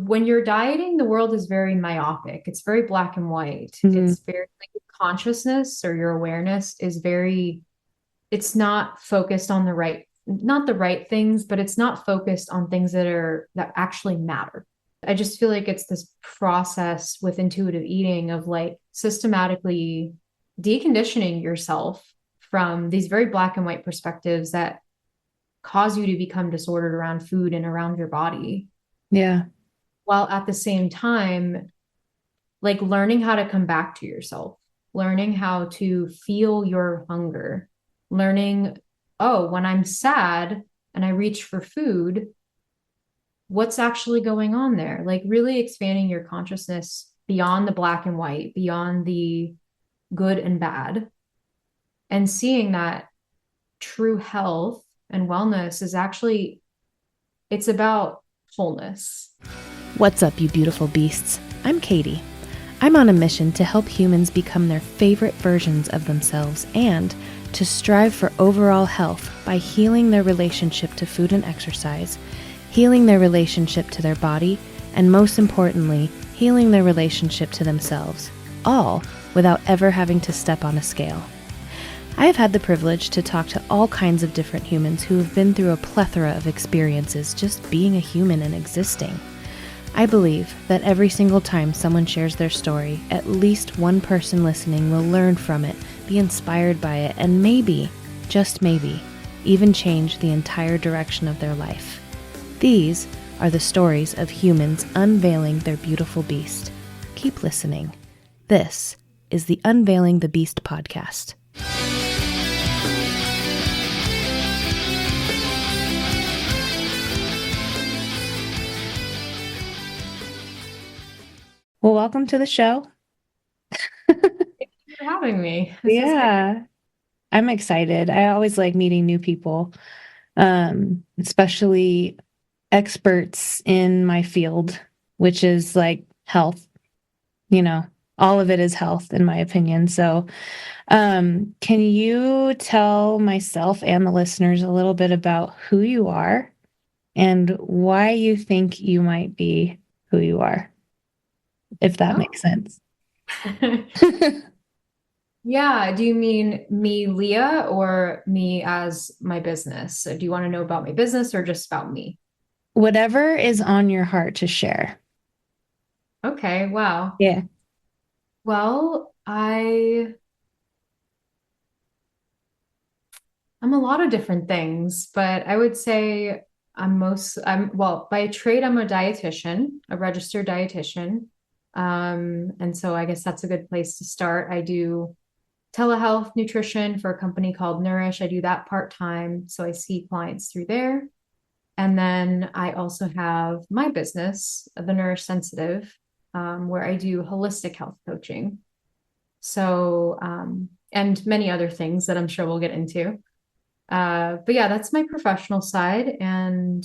When you're dieting, the world is very myopic. It's very black and white. Mhm. It's very like consciousness or your awareness is very, it's not focused on the right, not the right things, but it's not focused on things that actually matter. I just feel like it's this process with intuitive eating of like systematically deconditioning yourself from these very black and white perspectives that cause you to become disordered around food and around your body, Yeah. while at the same time, like learning how to come back to yourself, learning how to feel your hunger, learning, oh, when I'm sad and I reach for food, what's actually going on there? Like really expanding your consciousness beyond the black and white, beyond the good and bad, and seeing that true health and wellness is actually, it's about wholeness. What's up, you beautiful beasts? I'm Katie. I'm on a mission to help humans become their favorite versions of themselves and to strive for overall health by healing their relationship to food and exercise, healing their relationship to their body, and most importantly, healing their relationship to themselves, all without ever having to step on a scale. I have had the privilege to talk to all kinds of different humans who have been through a plethora of experiences just being a human and existing. I believe that every single time someone shares their story, at least one person listening will learn from it, be inspired by it, and maybe, just maybe, even change the entire direction of their life. These are the stories of humans unveiling their beautiful beast. Keep listening. This is the Unveiling the Beast podcast. Well, welcome to the show. Thank you for having me. This is great. Yeah, I'm excited. I always like meeting new people, especially experts in my field, which is like health. You know, all of it is health, in my opinion. So, can you tell myself and the listeners a little bit about who you are and why you think you might be who you are, if that Oh. makes sense? Yeah. Do you mean me, Leah, or me as my business? So do you want to know about my business or just about me? Whatever is on your heart to share. Okay. Wow. Yeah. Well, I'm a lot of different things, but I would say well, by trade, I'm a dietitian, a registered dietitian. And so I guess that's a good place to start. I do telehealth nutrition for a company called Nourish. I do that part-time. So I see clients through there. And then I also have my business, the Nourish Sensitive, where I do holistic health coaching. So, and many other things that I'm sure we'll get into. But yeah, that's my professional side. And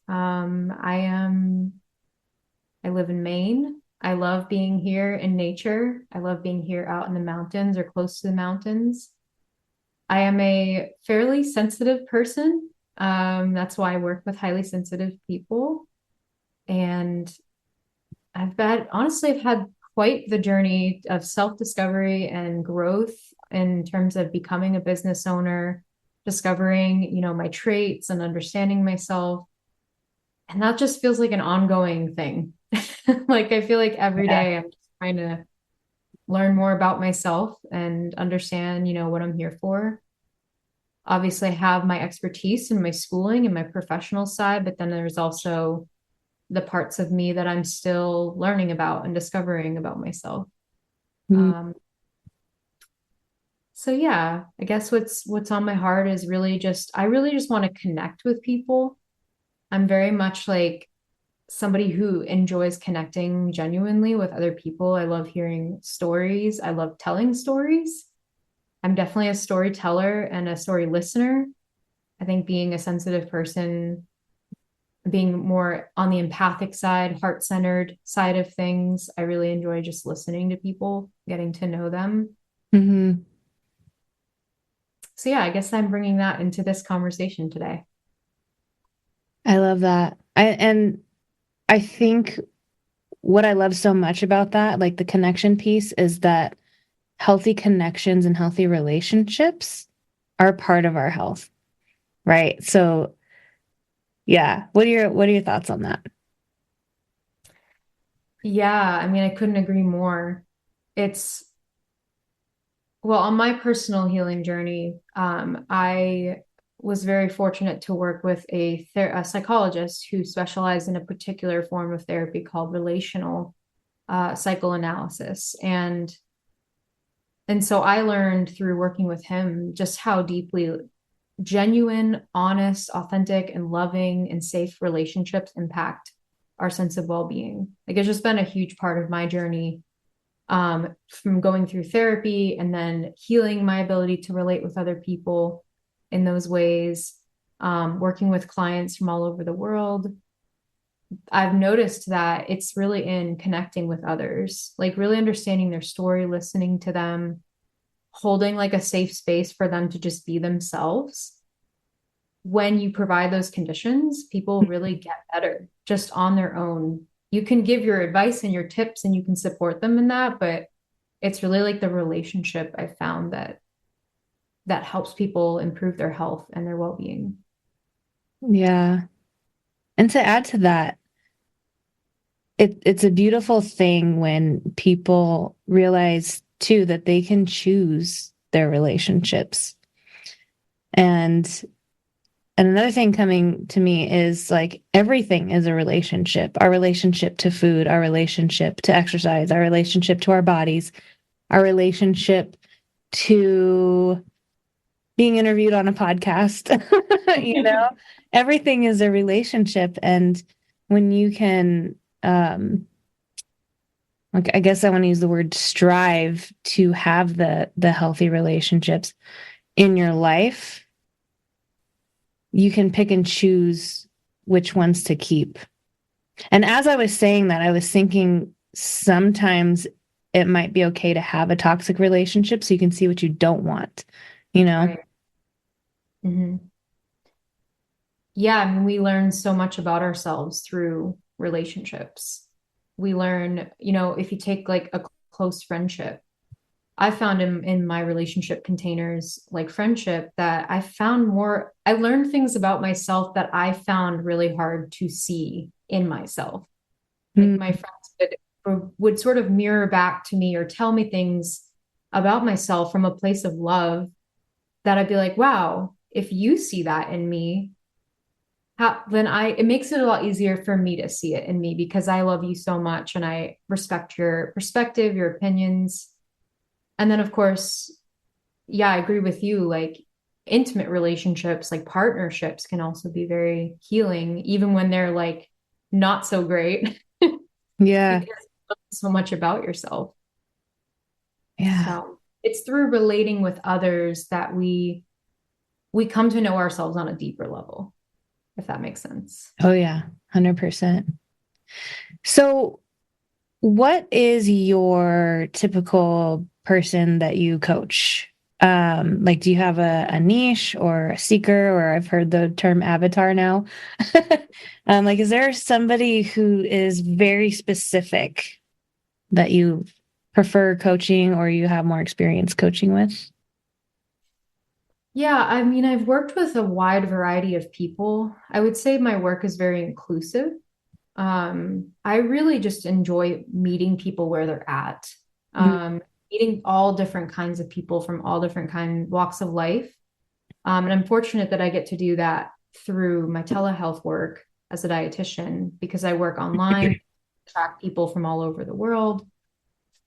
um, I am, I live in Maine. I love being here in nature. I love being here out in the mountains or close to the mountains. I am a fairly sensitive person. That's why I work with highly sensitive people. And I've had quite the journey of self-discovery and growth in terms of becoming a business owner, discovering, my traits and understanding myself. And that just feels like an ongoing thing. Like I feel like every Yeah. day I'm just trying to learn more about myself and understand, what I'm here for. Obviously, I have my expertise and my schooling and my professional side, but then there's also the parts of me that I'm still learning about and discovering about myself. Mm. Um, so yeah, I guess what's on my heart is I really just want to connect with people. I'm very much like somebody who enjoys connecting genuinely with other people. I love hearing stories. I love telling stories. I'm definitely a storyteller and a story listener. I think being a sensitive person, being more on the empathic side, heart-centered side of things, I really enjoy just listening to people, getting to know them. Hmm. So yeah, I guess I'm bringing that into this conversation today. I love that. And I think what I love so much about that, like the connection piece, is that healthy connections and healthy relationships are part of our health, right? So, yeah, what are your thoughts on that? Yeah, I mean, I couldn't agree more. It's, well, on my personal healing journey, I was very fortunate to work with a psychologist who specialized in a particular form of therapy called relational psychoanalysis. And so I learned through working with him just how deeply genuine, honest, authentic, and loving and safe relationships impact our sense of well-being. Like it's just been a huge part of my journey, from going through therapy and then healing my ability to relate with other people in those ways, working with clients from all over the world. I've noticed that it's really in connecting with others, like really understanding their story, listening to them, holding like a safe space for them to just be themselves. When you provide those conditions, people really get better just on their own. You can give your advice and your tips and you can support them in that, but it's really like the relationship I found that helps people improve their health and their well-being. Yeah. And to add to that, it's a beautiful thing when people realize too that they can choose their relationships. And another thing coming to me is like everything is a relationship. Our relationship to food, our relationship to exercise, our relationship to our bodies, our relationship to being interviewed on a podcast. Everything is a relationship. And when you can, like, I guess I want to use the word strive to have the healthy relationships in your life, you can pick and choose which ones to keep. And as I was saying that, I was thinking sometimes it might be okay to have a toxic relationship so you can see what you don't want, you know? Right. Mm-hmm. Yeah, I mean, we learn so much about ourselves through relationships. We learn, if you take like a close friendship, I found in my relationship containers, like friendship, that I learned things about myself that I found really hard to see in myself. Like my Mm, friends would sort of mirror back to me or tell me things about myself from a place of love that I'd be like, wow, if you see that in me, it makes it a lot easier for me to see it in me because I love you so much and I respect your perspective, your opinions. And then, of course, yeah, I agree with you. Like intimate relationships, like partnerships can also be very healing, even when they're like not so great yeah. because you learn so much about yourself. Yeah. So it's through relating with others that we come to know ourselves on a deeper level, if that makes sense. Oh, yeah. 100%. So, what is your typical person that you coach? Like, do you have a niche or a seeker, or I've heard the term avatar now? Like, is there somebody who is very specific that you prefer coaching or you have more experience coaching with? Yeah, I mean, I've worked with a wide variety of people. I would say my work is very inclusive. I really just enjoy meeting people where they're at, Mm. meeting all different kinds of people from all different walks of life. And I'm fortunate that I get to do that through my telehealth work as a dietitian because I work online, track people from all over the world.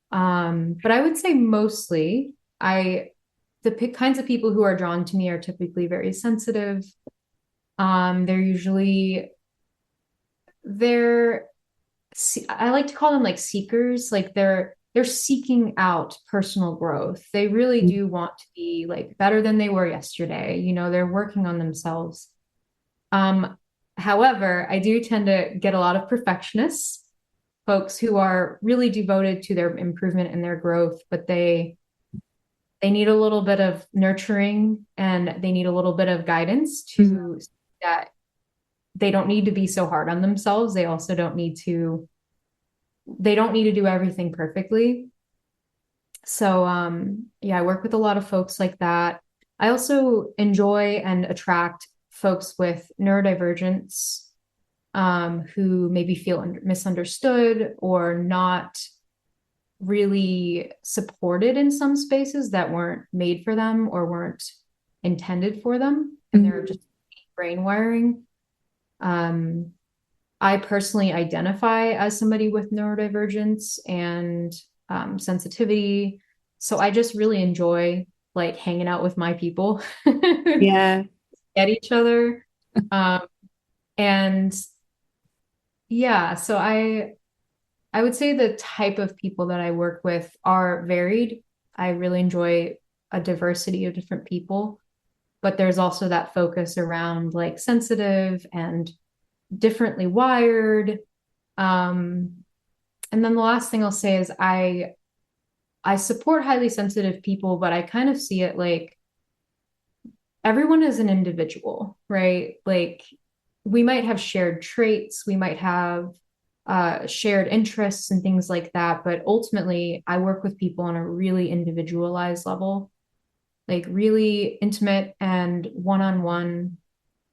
But I would say mostly kinds of people who are drawn to me are typically very sensitive. They're usually they're I like to call them like seekers, like they're seeking out personal growth. They really do want to be like better than they were yesterday. They're working on themselves. Um, However, I do tend to get a lot of perfectionists, folks who are really devoted to their improvement and their growth, but they need a little bit of nurturing and they need a little bit of guidance Mhm. to see that they don't need to be so hard on themselves. They don't need to do everything perfectly. So yeah, I work with a lot of folks like that. I also enjoy and attract folks with neurodivergence, who maybe feel misunderstood or not really supported in some spaces that weren't made for them or weren't intended for them, and they're Mhm. just brain wiring. Um, I personally identify as somebody with neurodivergence and sensitivity. So I just really enjoy like hanging out with my people, Yeah. at each other. Um, and yeah, so I would say the type of people that I work with are varied. I really enjoy a diversity of different people, but there's also that focus around like sensitive and differently wired. Um, and then the last thing I'll say is I support highly sensitive people, but I kind of see it like everyone is an individual, right? Like we might have shared traits, we might have shared interests and things like that, but ultimately, I work with people on a really individualized level, like really intimate and one on one,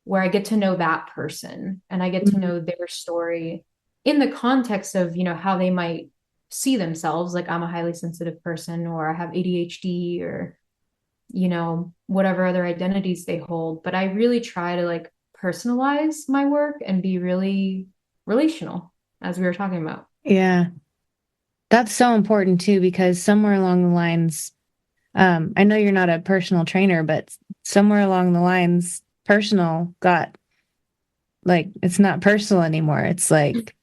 where I get to know that person and I get to Mhm. know their story in the context of, how they might see themselves. Like I'm a highly sensitive person, or I have ADHD, or, whatever other identities they hold. But I really try to like personalize my work and be really relational, as we were talking about. Yeah. That's so important too, because somewhere along the lines, I know you're not a personal trainer, but somewhere along the lines, personal got like, it's not personal anymore. It's like,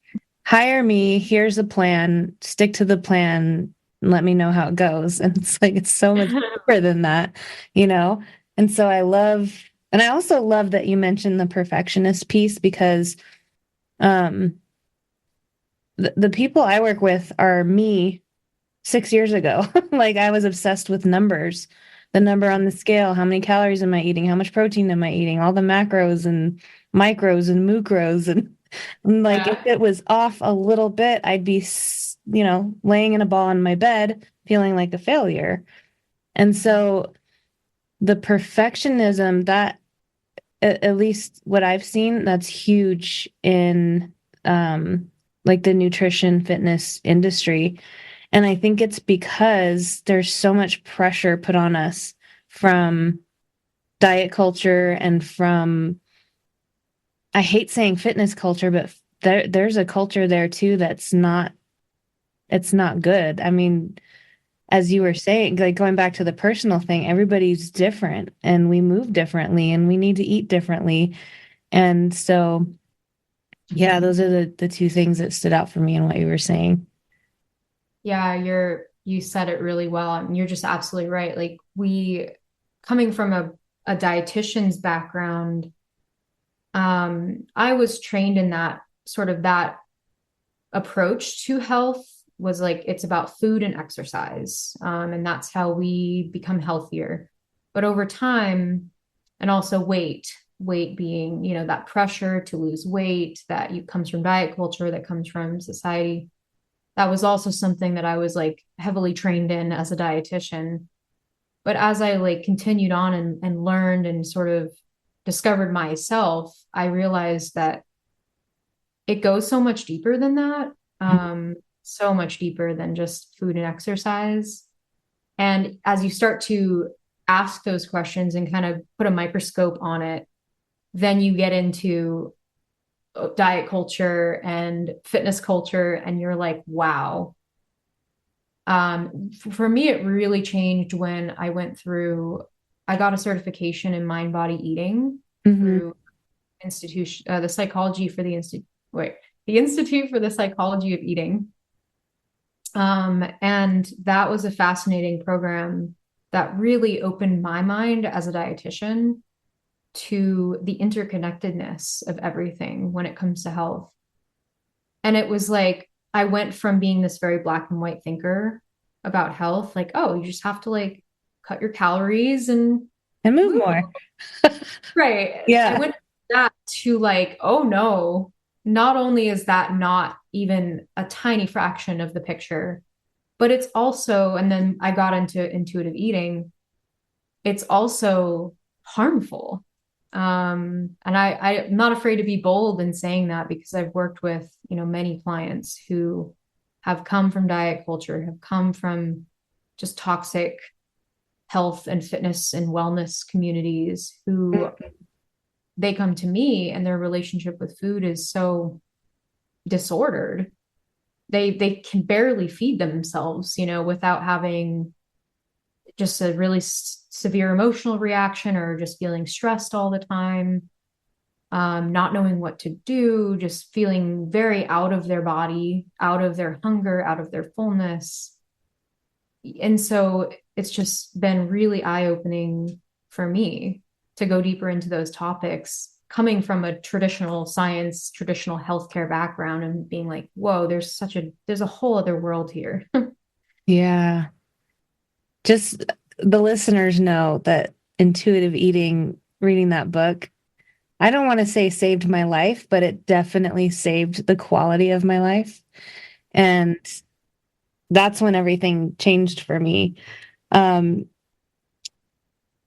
hire me, here's a plan, stick to the plan, and let me know how it goes. And it's like, it's so much deeper than that, you know? And so and I also love that you mentioned the perfectionist piece because, um, the people I work with are me 6 years ago. Like I was obsessed with numbers, the number on the scale, how many calories am I eating, how much protein am I eating, all the macros and micros and mucros and like if Yeah. it was off a little bit, I'd be laying in a ball in my bed feeling like a failure. And so the perfectionism that at least what I've seen, that's huge in like the nutrition fitness industry. And I think it's because there's so much pressure put on us from diet culture and from, I hate saying fitness culture, but there's a culture there too it's not good. I mean, as you were saying, like going back to the personal thing, everybody's different and we move differently and we need to eat differently. And so, yeah, those are the two things that stood out for me in what you were saying. Yeah, you said it really well, and you're just absolutely right. Like we coming from a dietitian's background, I was trained in that sort of that approach to health was like it's about food and exercise, and that's how we become healthier. But over time, and also weight being, that pressure to lose weight that comes from diet culture, that comes from society. That was also something that I was like heavily trained in as a dietitian. But as I like continued on and learned and sort of discovered myself, I realized that it goes so much deeper than that. So much deeper than just food and exercise. And as you start to ask those questions and kind of put a microscope on it, then you get into diet culture and fitness culture, and you're like, wow. For me, it really changed when I got a certification in mind body eating Hmm. through institution, the psychology for the institute, wait, the Institute for the Psychology of Eating. And that was a fascinating program that really opened my mind as a dietitian to the interconnectedness of everything when it comes to health. And it was like I went from being this very black and white thinker about health, like, oh, you just have to like cut your calories and And move move. more. Right. I Yeah. went from that to like, oh no, not only is that not even a tiny fraction of the picture, but it's also, and then I got into intuitive eating, it's also harmful. And I'm not afraid to be bold in saying that because I've worked with, many clients who have come from diet culture, have come from just toxic health and fitness and wellness communities who they come to me and their relationship with food is so disordered. They can barely feed themselves, without having just a really severe emotional reaction or just feeling stressed all the time, not knowing what to do, just feeling very out of their body, out of their hunger, out of their fullness. And so it's just been really eye-opening for me to go deeper into those topics, coming from a traditional science, traditional healthcare background and being like, whoa, there's a whole other world here. Yeah. Just the listeners know that intuitive eating, reading that book, I don't want to say saved my life, but it definitely saved the quality of my life. And that's when everything changed for me. Um,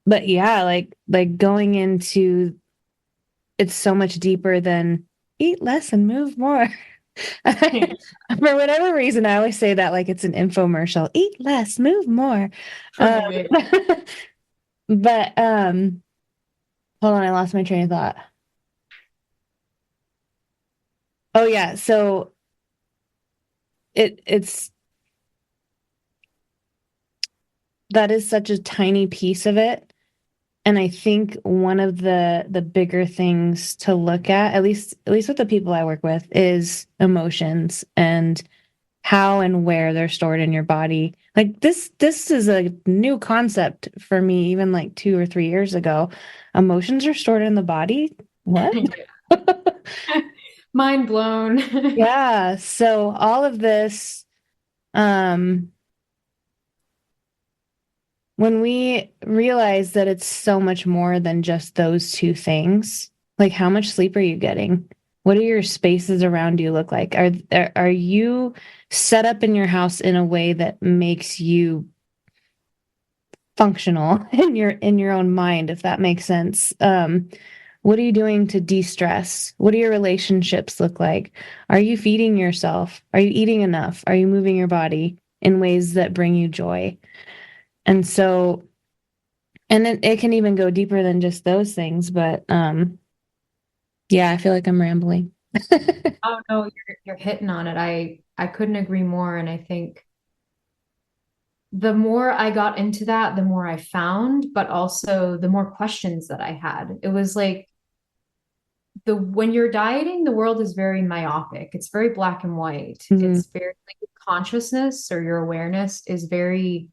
but yeah, like going into it's so much deeper than eat less and move more. For whatever reason, I always say that like it's an infomercial. Eat less, move more. Um, but hold on, I lost my train of thought. Oh yeah, so it's that is such a tiny piece of it. And I think one of the bigger things to look at least with the people I work with, is emotions and how and where they're stored in your body. Like this is a new concept for me, even like 2 or 3 years ago. Emotions are stored in the body. What? Mind blown. Yeah. So all of this, um, when we realize that it's so much more than just those two things, like how much sleep are you getting? What do your spaces around you look like? Are you set up in your house in a way that makes you functional in your own mind, if that makes sense? What are you doing to de-stress? What do your relationships look like? Are you feeding yourself? Are you eating enough? Are you moving your body in ways that bring you joy? And so, and it can even go deeper than just those things, but yeah, I feel like I'm rambling. Oh no, you're hitting on it. I couldn't agree more. And I think the more I got into that, the more I found, but also the more questions that I had. It was like when you're dieting, the world is very myopic. It's very black and white. Mhm. It's very like consciousness or your awareness is very,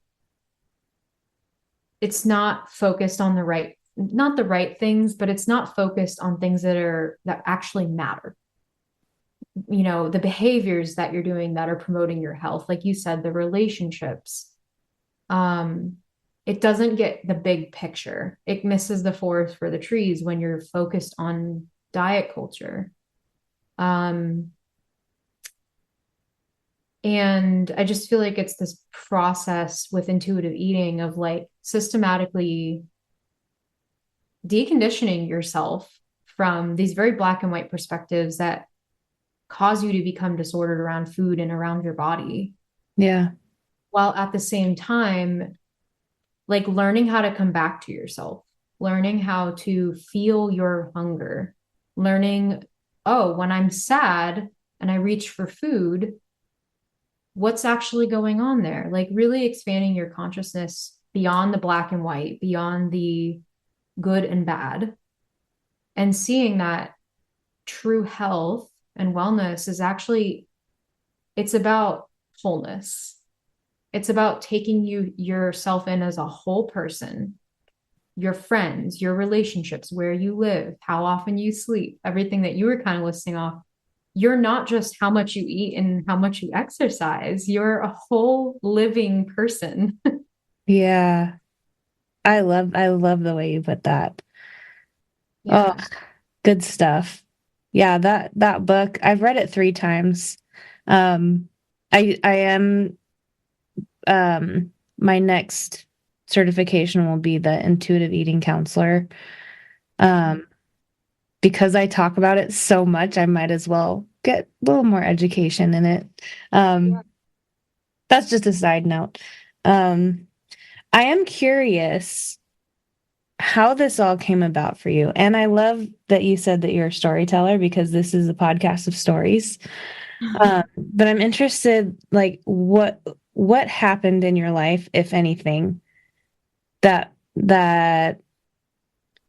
it's not focused on not the right things, but it's not focused on things that actually matter. The behaviors that you're doing that are promoting your health, like you said, the relationships. um it doesn't get the big picture. It misses the forest for the trees when you're focused on diet culture. um and I just feel like it's this process with intuitive eating of like systematically deconditioning yourself from these very black and white perspectives that cause you to become disordered around food and around your body, Yeah. while at the same time, like learning how to come back to yourself, learning how to feel your hunger, learning, oh, when I'm sad and I reach for food, what's actually going on there? Like really expanding your consciousness beyond the black and white, beyond the good and bad, and seeing that true health and wellness is actually, it's about wholeness. It's about taking yourself in as a whole person, your friends, your relationships, where you live, how often you sleep, everything that you were kind of listing off. You're not just how much you eat and how much you exercise. You're a whole living person. Yeah. I love the way you put that. Oh, Yeah. Good stuff. Yeah, that book, I've read it 3 times. Um, I am my next certification will be the intuitive eating counselor. Um, because I talk about it so much, I might as well get a little more education in it. Yeah. Um, that's just a side note. Um, I am curious how this all came about for you. And I love that you said that you're a storyteller because this is a podcast of stories. But I'm interested, like, what happened in your life, if anything, that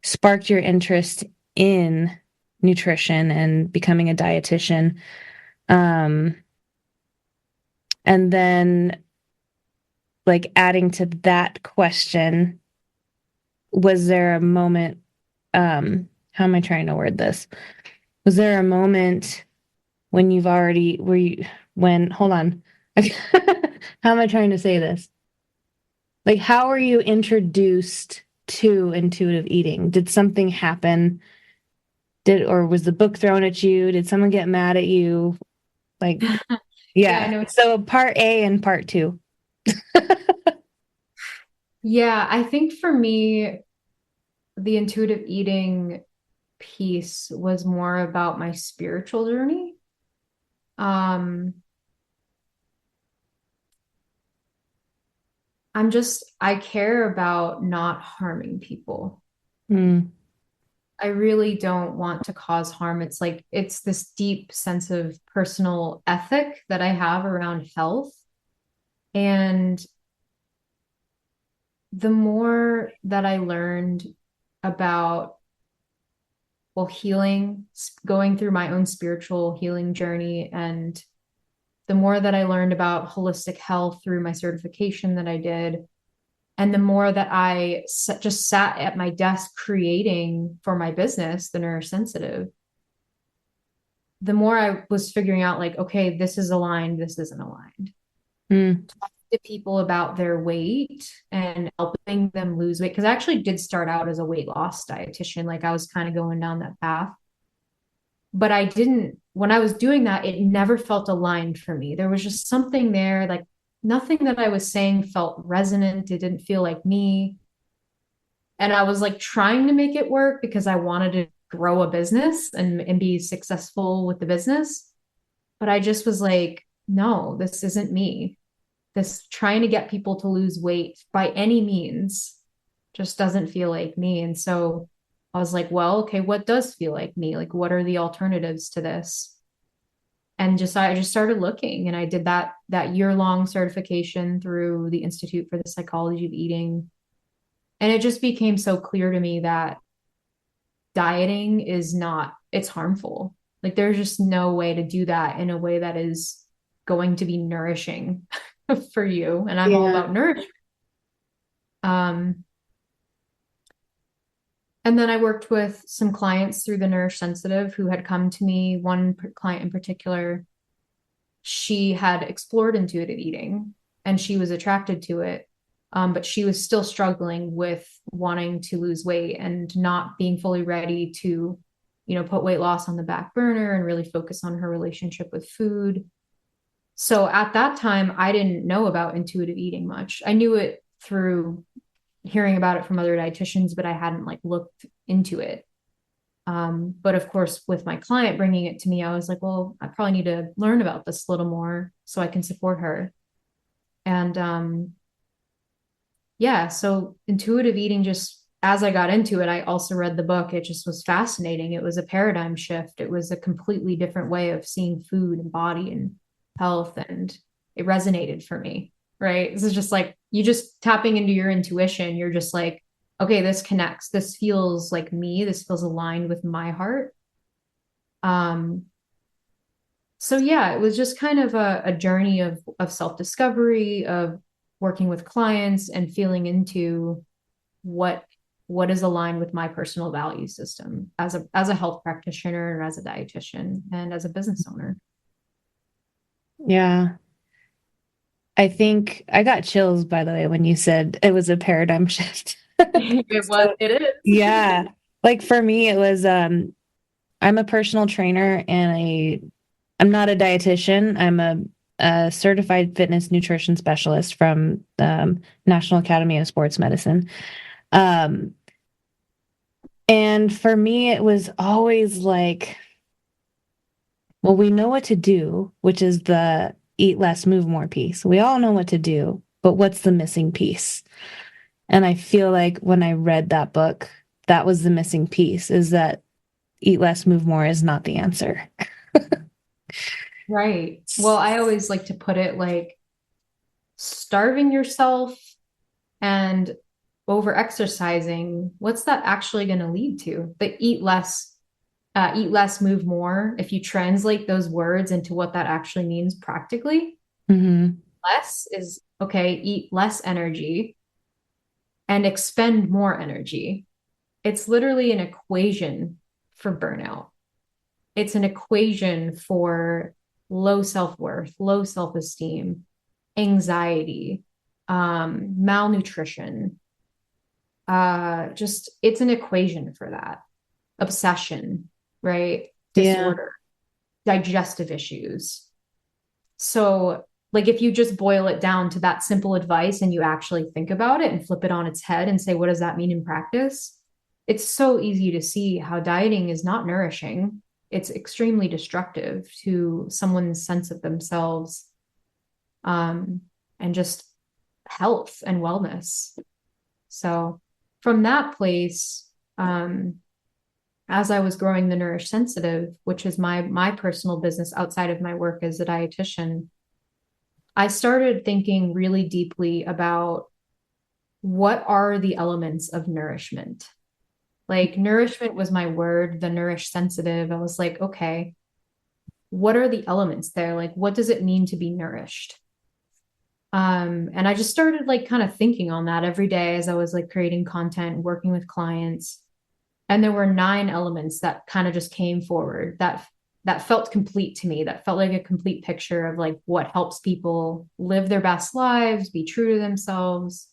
sparked your interest in nutrition and becoming a dietitian. Um, and then, like, adding to that question, was there a moment? How am I trying to word this? Was there a moment when you've already, were you, when, hold on. How am I trying to say this? Like, how were you introduced to intuitive eating? Did something happen? Or was the book thrown at you? Did someone get mad at you? Like, Yeah, I yeah. know. So part A and part two. Yeah, I think for me, the intuitive eating piece was more about my spiritual journey. Um, I care about not harming people. Mm, I really don't want to cause harm. It's like, it's this deep sense of personal ethic that I have around health. And the more that I learned about, well, healing, going through my own spiritual healing journey, and the more that I learned about holistic health through my certification that I did, and the more that just sat at my desk creating for my business, the Nourish Sensitive, the more I was figuring out, like, okay, this is aligned, this isn't aligned. mm, To people about their weight and helping them lose weight. Because I actually did start out as a weight loss dietitian. Like I was kind of going down that path. But I didn't, when I was doing that, it never felt aligned for me. There was just something there, like nothing that I was saying felt resonant. It didn't feel like me. And I was like trying to make it work because I wanted to grow a business and be successful with the business. But I just was like, no, this isn't me. This trying to get people to lose weight by any means just doesn't feel like me. And so I was like, well, okay, what does feel like me? Like, what are the alternatives to this? And I just started looking, and I did that year-long certification through the Institute for the Psychology of Eating. And it just became so clear to me that dieting is not, it's harmful. Like there's just no way to do that in a way that is going to be nourishing for you. And I'm all yeah. about nourishment. Um, and then I worked with some clients through the Nourish Sensitive who had come to me. One client in particular, she had explored intuitive eating and she was attracted to it. But she was still struggling with wanting to lose weight and not being fully ready to, put weight loss on the back burner and really focus on her relationship with food. So at that time, I didn't know about intuitive eating much. I knew it through hearing about it from other dietitians, but I hadn't like looked into it. But of course, with my client bringing it to me, I was like, well, I probably need to learn about this a little more so I can support her. And yeah, so intuitive eating, just as I got into it, I also read the book. It just was fascinating. It was a paradigm shift. It was a completely different way of seeing food and body and health. And it resonated for me, right? This is just like you just tapping into your intuition. You're just like, okay, this connects. This feels like me. This feels aligned with my heart. Um, so yeah, it was just kind of a journey of self-discovery, of working with clients and feeling into what what is aligned with my personal value system as a health practitioner and as a dietitian and as a business owner. Yeah. I think I got chills, by the way, when you said it was a paradigm shift. It was, So, it is. yeah. Like for me, it was, I'm a personal trainer and I'm not a dietitian. I'm a certified fitness nutrition specialist from the National Academy of Sports Medicine. Um, and for me, it was always like, well, we know what to do, which is the eat less, move more piece. We all know what to do, but what's the missing piece? And I feel like when I read that book, that was the missing piece, is that eat less, move more is not the answer. Right. Well, I always like to put it like starving yourself and over exercising, what's that actually going to lead to? The eat less, move more. If you translate those words into what that actually means practically, Mm-hmm. less is okay, eat less energy and expend more energy. It's literally an equation for burnout. It's an equation for low self-worth, low self-esteem, anxiety, malnutrition. Just it's an equation for that. Obsession, right? Yeah. Disorder, digestive issues. So, like, if you just boil it down to that simple advice and you actually think about it and flip it on its head and say, what does that mean in practice? It's so easy to see how dieting is not nourishing. It's extremely destructive to someone's sense of themselves, and just health and wellness. So, from that place, as I was growing the Nourish Sensitive, which is my personal business outside of my work as a dietitian, I started thinking really deeply about what are the elements of nourishment. Like nourishment was my word, the Nourish Sensitive. I was like, okay, what are the elements there? Like, what does it mean to be nourished? And I just started like kind of thinking on that every day as I was like creating content, working with clients. And there were 9 elements that kind of just came forward that felt complete to me, that felt like a complete picture of like what helps people live their best lives, be true to themselves,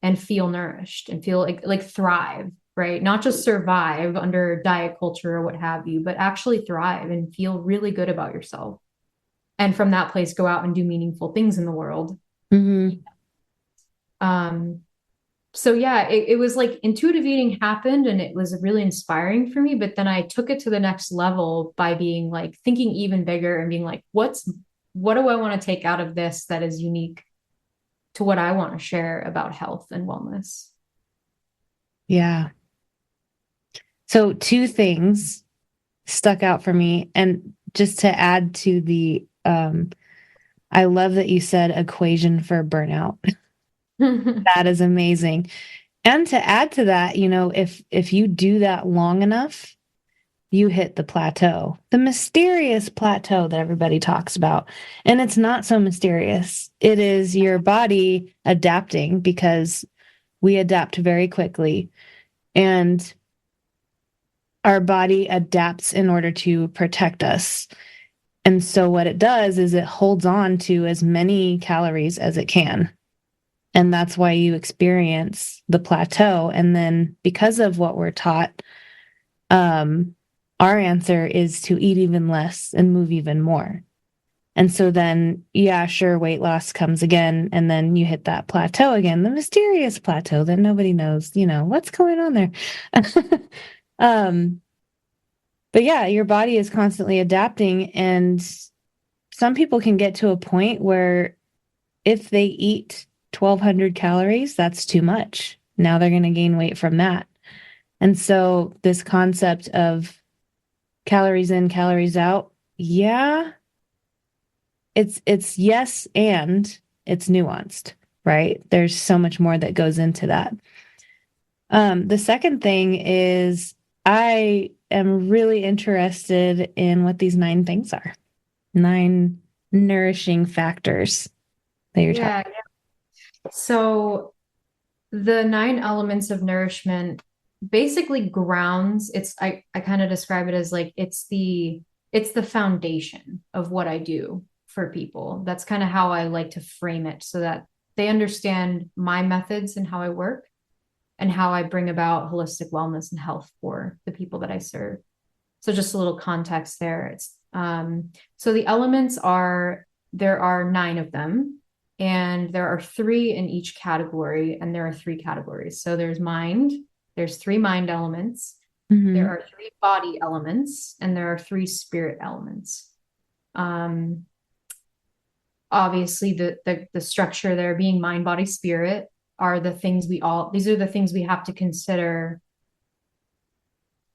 and feel nourished and feel like thrive, right? Not just survive under diet culture or what have you, but actually thrive and feel really good about yourself. And from that place, go out and do meaningful things in the world. Mm-hmm. Um, so yeah, it was like intuitive eating happened and it was really inspiring for me. But then I took it to the next level by being like thinking even bigger and being like, what do I want to take out of this that is unique to what I want to share about health and wellness? Yeah. So two things stuck out for me. And just to add to I love that you said equation for burnout. That is amazing. And to add to that, if you do that long enough, you hit the plateau, the mysterious plateau that everybody talks about. And it's not so mysterious. It is your body adapting because we adapt very quickly. And our body adapts in order to protect us. And so what it does is it holds on to as many calories as it can. And that's why you experience the plateau. And then because of what we're taught, our answer is to eat even less and move even more. And so then, yeah, sure, weight loss comes again. And then you hit that plateau again, the mysterious plateau that nobody knows, what's going on there. um, but yeah, your body is constantly adapting. And some people can get to a point where if they eat 1,200 calories, that's too much. Now they're going to gain weight from that. And so this concept of calories in, calories out, yeah, it's yes, and it's nuanced, right? There's so much more that goes into that. The second thing is I am really interested in what these 9 things are. 9 nourishing factors that you're talking. Yeah. So the 9 elements of nourishment basically grounds I kind of describe it as like it's the foundation of what I do for people. That's kind of how I like to frame it so that they understand my methods and how I work and how I bring about holistic wellness and health for the people that I serve. So just a little context there. So the elements there are 9 of them, and there are 3 in each category, and there are 3 categories. So there's 3 mind elements, there are 3 body elements, and there are 3 spirit elements. Obviously the structure there being mind, body, spirit are the things these are the things we have to consider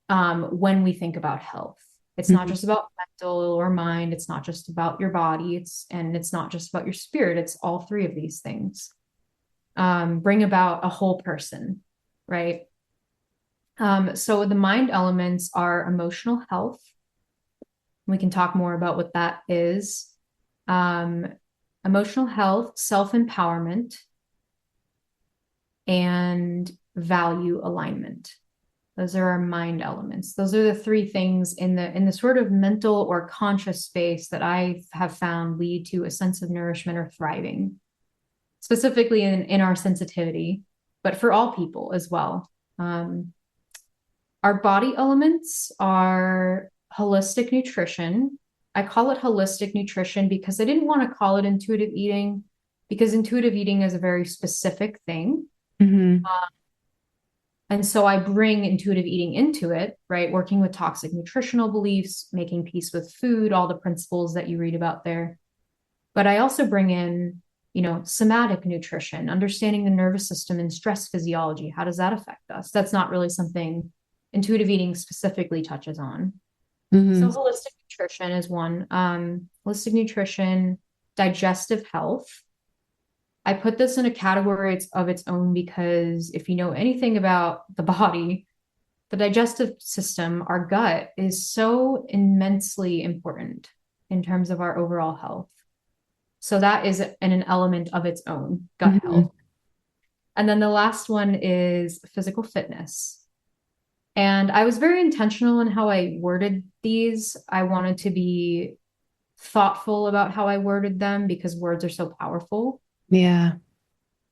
when we think about health. It's not just about mental or mind. It's not just about your body. It's not just about your spirit. It's all 3 of these things. Bring about a whole person, right? So the mind elements are emotional health. We can talk more about what that is. Emotional health, self-empowerment, and value alignment. Those are our mind elements. Those are the 3 things in the sort of mental or conscious space that I have found lead to a sense of nourishment or thriving, specifically in our sensitivity, but for all people as well. Our body elements are holistic nutrition. I call it holistic nutrition because I didn't want to call it intuitive eating, because intuitive eating is a very specific thing. And so I bring intuitive eating into it, right? Working with toxic nutritional beliefs, making peace with food, all the principles that you read about there. But I also bring in, somatic nutrition, understanding the nervous system and stress physiology. How does that affect us? That's not really something intuitive eating specifically touches on. So holistic nutrition is one. Holistic nutrition, digestive health. I put this in a category of its own because if you know anything about the body, the digestive system, our gut, is so immensely important in terms of our overall health. So that is an element of its own, gut health. And then the last one is physical fitness. And I was very intentional in how I worded these. I wanted to be thoughtful about how I worded them because words are so powerful. Yeah.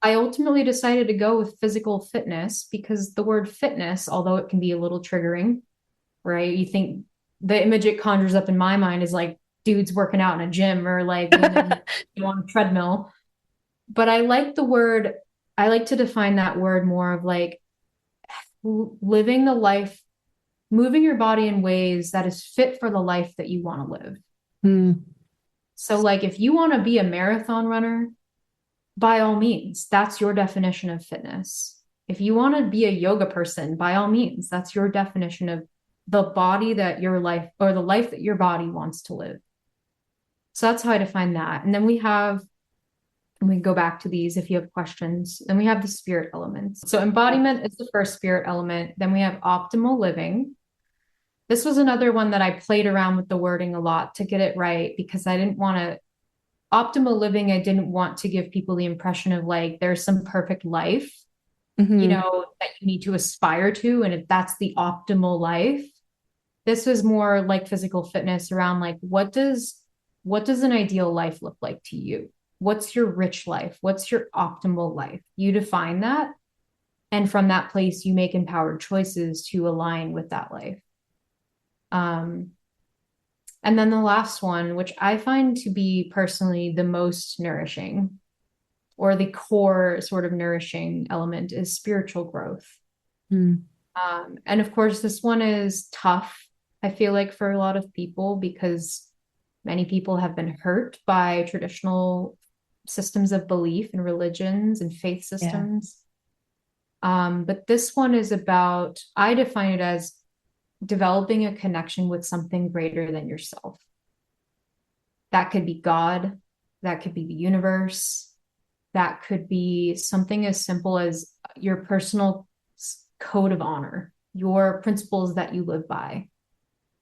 I ultimately decided to go with physical fitness because the word fitness, although it can be a little triggering, right? You think the image it conjures up in my mind is like dudes working out in a gym or like women on a treadmill. But I like to define that word more of like living the life, moving your body in ways that is fit for the life that you want to live. So like if you want to be a marathon runner, by all means, that's your definition of fitness. If you want to be a yoga person, by all means, that's your definition of the body that your life or the life that your body wants to live. So that's how I define that. And then we can go back to these if you have questions. Then we have the spirit elements. So embodiment is the first spirit element. Then we have optimal living. This was another one that I played around with the wording a lot to get it right because I didn't want to optimal living. I didn't want to give people the impression of like, there's some perfect life, that you need to aspire to. And if that's the optimal life, this was more like physical fitness around like, what does an ideal life look like to you? What's your rich life? What's your optimal life? You define that. And from that place, you make empowered choices to align with that life. And then the last one, which I find to be personally the most nourishing or the core sort of nourishing element is spiritual growth. And of course, this one is tough, I feel like, for a lot of people because many people have been hurt by traditional systems of belief and religions and faith systems. But this one is about, I define it as developing a connection with something greater than yourself. That could be God, that could be the universe, that could be something as simple as your personal code of honor, your principles that you live by.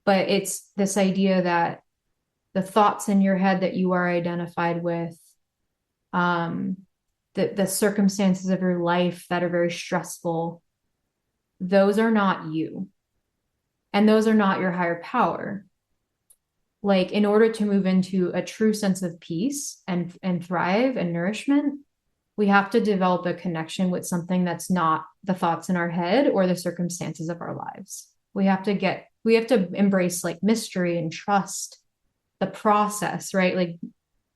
But it's this idea that the thoughts in your head that you are identified with, the circumstances of your life that are very stressful, those are not you. And those are not your higher power. Like in order to move into a true sense of peace and thrive and nourishment, we have to develop a connection with something that's not the thoughts in our head or the circumstances of our lives. We have to get we have to embrace like mystery and trust the process, right? Like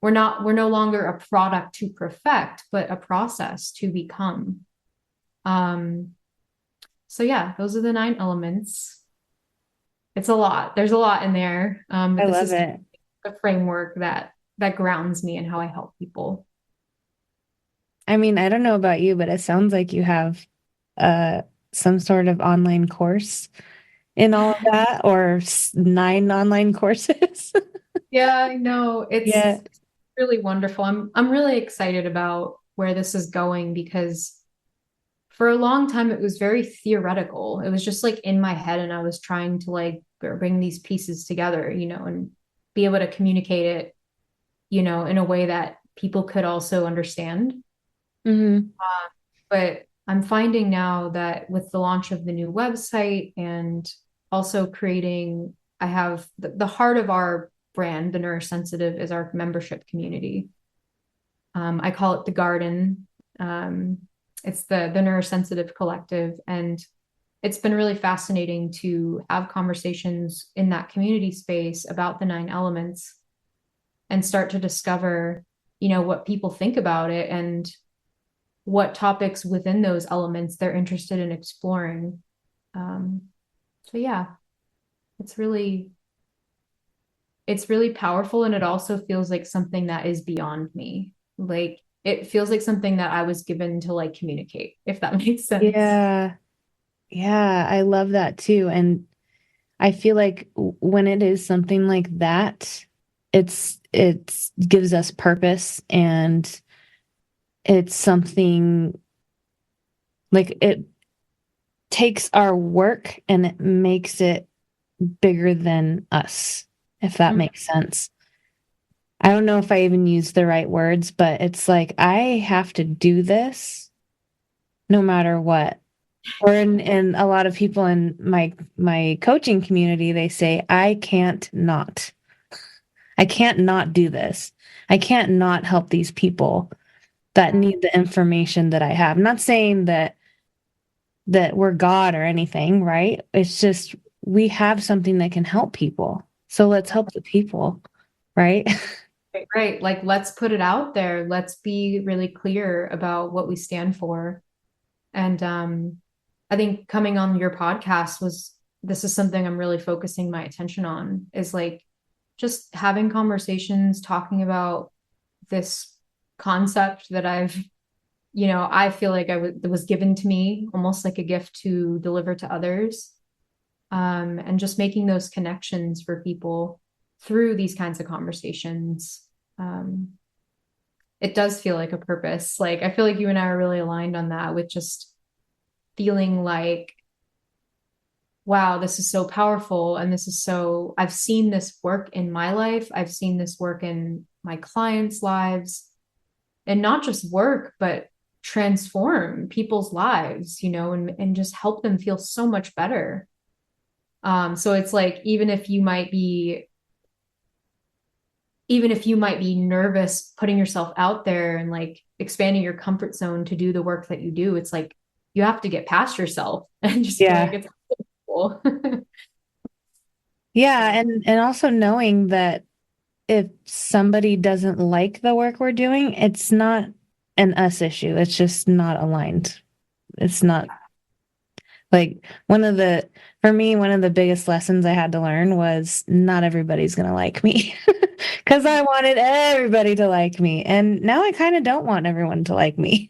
we're no longer a product to perfect, but a process to become. Um, so yeah, those are the 9 elements. It's a lot. There's a lot in there. I But this love is it. the framework that grounds me and how I help people. I mean, I don't know about you, but it sounds like you have uh some sort of online course in all of that, or 9 online courses. Yeah, I know. Yeah. It's really wonderful. I'm really excited about where this is going because for a long time it was very theoretical. It was just like in my head and I was trying to like bring these pieces together, and be able to communicate it, in a way that people could also understand. Hmm. But I'm finding now that with the launch of the new website and also creating, I have the heart of our brand, the Nourish Sensitive, is our membership community. I call it the garden. Um, it's the Nourish Sensitive Collective. And it's been really fascinating to have conversations in that community space about the 9 elements and start to discover, what people think about it and what topics within those elements they're interested in exploring. Um, so yeah, it's really it's really powerful, and it also feels like something that is beyond me. Like it feels like something that I was given to like communicate, if that makes sense. Yeah. Yeah, I love that too. And I feel like when it is something like that, it's gives us purpose, and it's something like it takes our work and it makes it bigger than us, if that Mhm. makes sense. I don't know if I even use the right words, but it's like I have to do this no matter what. Or in a lot of people in my coaching community, they say, I can't not do this. I can't not help these people that need the information that I have. I'm not saying that we're God or anything, right? It's just we have something that can help people. So let's help the people, right? Right, right. Like let's put it out there. Let's be really clear about what we stand for. And I think coming on your podcast was this is something I'm really focusing my attention on is like just having conversations, talking about this concept that I feel like that was given to me almost like a gift to deliver to others. And just making those connections for people through these kinds of conversations. Um, it does feel like a purpose. Like I feel like you and I are really aligned on that with just feeling like, wow, this is so powerful. And I've seen this work in my life. I've seen this work in my clients' lives and not just work, but transform people's lives, and just help them feel so much better. So it's like, even if you might be nervous putting yourself out there and like expanding your comfort zone to do the work that you do, it's like you have to get past yourself and just be like, Yeah. it's cool. Yeah, So and also knowing that if somebody doesn't like the work we're doing, it's not an us issue. It's just not aligned. It's not like for me, one of the biggest lessons I had to learn was not everybody's going to like me because I wanted everybody to like me. And now I kind of don't want everyone to like me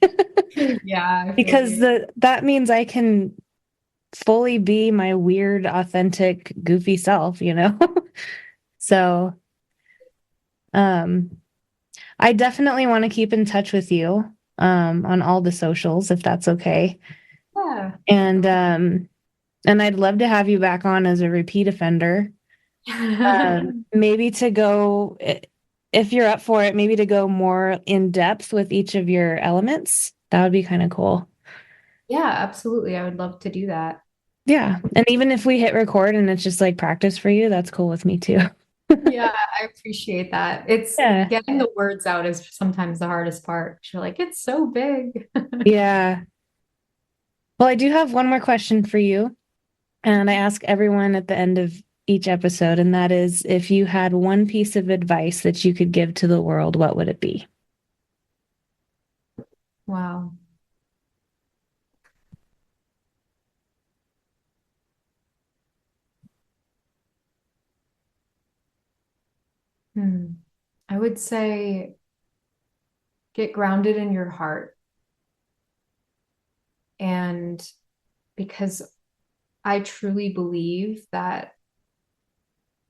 yeah, I feel because you. that means I can fully be my weird, authentic, goofy self, you know? So, um, I definitely want to keep in touch with you, on all the socials, if that's okay. Yeah, And, definitely. and I'd love to have you back on as a repeat offender. Maybe to go, if you're up for it, maybe to go more in depth with each of your elements. That would be kind of cool. Yeah, absolutely. I would love to do that. Yeah. And even if we hit record and it's just like practice for you, that's cool with me too. Yeah, I appreciate that. It's Yeah. getting the words out is sometimes the hardest part. You're like, it's so big. Yeah. Well, I do have one more question for you. And I ask everyone at the end of each episode, and that is, if you had one piece of advice that you could give to the world, what would it be? Wow. Hmm. I would say get grounded in your heart. And because I truly believe that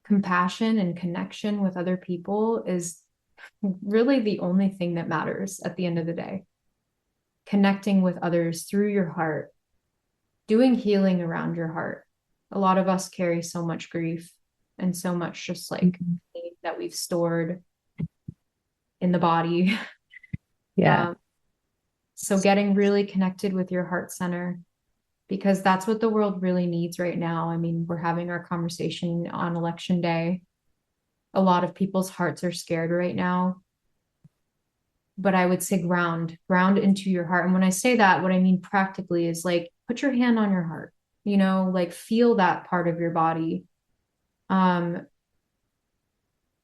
compassion and connection with other people is really the only thing that matters at the end of the day. Connecting with others through your heart, doing healing around your heart. A lot of us carry so much grief and so much just like pain that we've stored in the body. Yeah. So getting really connected with your heart center, because that's what the world really needs right now. I mean, we're having our conversation on election day. A lot of people's hearts are scared right now. But I would say ground into your heart. And when I say that, what I mean practically is like put your hand on your heart, like feel that part of your body. Um,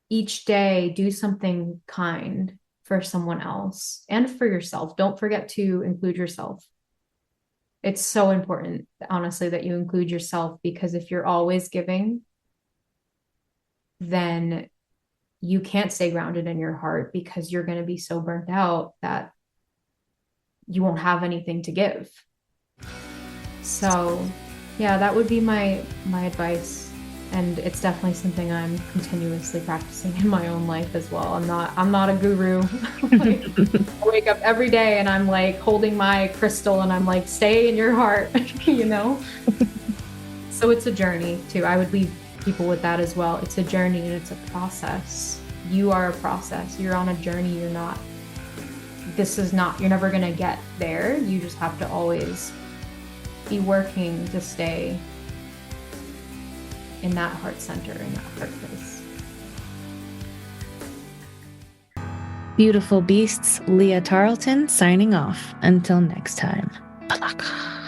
each day, do something kind for someone else and for yourself. Don't forget to include yourself. It's so important, honestly, that you include yourself, because if you're always giving, then you can't stay grounded in your heart, because you're going to be so burnt out that you won't have anything to give. So, yeah, that would be my advice, and it's definitely something I'm continuously practicing in my own life as well. I'm not a guru. Like, I wake up every day and I'm like holding my crystal and I'm like, stay in your heart, you know? So it's a journey too. I would leave people with that as well. It's a journey and it's a process. You are a process. You're on a journey. You're never going to get there. You just have to always be working to stay in that heart center, in that heart place. Beautiful beasts, Leah Tarleton signing off. Until next time. Palaka.